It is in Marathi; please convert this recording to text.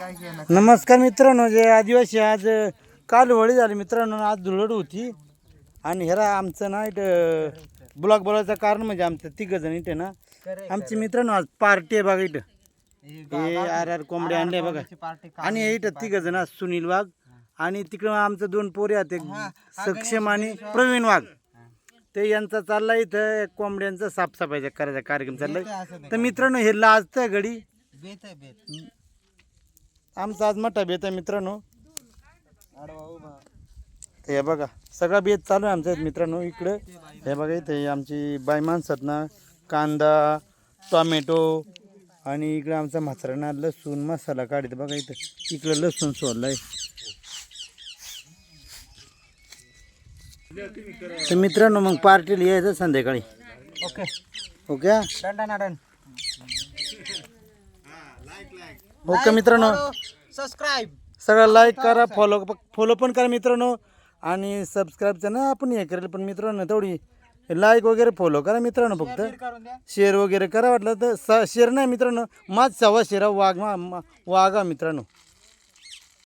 नमस्कार मित्रांनो, जे आदिवासी आज काल होळी झाली मित्रांनो, आज धुळवड होती आणि ह्याला आमचं ना इथं ब्लॉग बोलायचं कारण म्हणजे आमचं तिघं जण इथे ना आमची मित्रांनो आज पार्टी आहे बघा इथं. हे आर कोंबडे आणले बघा आणि हे इथं तिघं जण सुनील वाघ आणि तिकडं आमचं दोन पोरे आहेत, एक सक्षम आणि प्रवीण वाघ. ते यांचा चाललाय इथं कोंबड्यांचा साफसफाईचा करायचा कार्यक्रम चाललाय. तर मित्रांनो हे लाजतंय घडी आमचा आज मोठा बेत आहे मित्रांनो. हे बघा सगळा बेत चालू आहे आमचा मित्रांनो. इकडं हे बघा इथे आमची बाई माणसात ना कांदा टोमॅटो आणि इकडं आमचा म्हातारा लसूण मसाला काढते बघा. इकडं लसूण सोडलाय. तर मित्रांनो मग पार्टीला यायचं संध्याकाळी. ओके ओके ओके मित्रांनो, सबस्क्राईब सगळं लाईक करा, फॉलो पण करा मित्रांनो. आणि सबस्क्राईबचं ना आपण हे करेल पण मित्रांनो तेवढी लाईक वगैरे फॉलो करा मित्रांनो. फक्त शेअर वगैरे करा, वाटलं तर शेअर नाही मित्रांनो. माझ सवा शेरा वाघा मित्रांनो.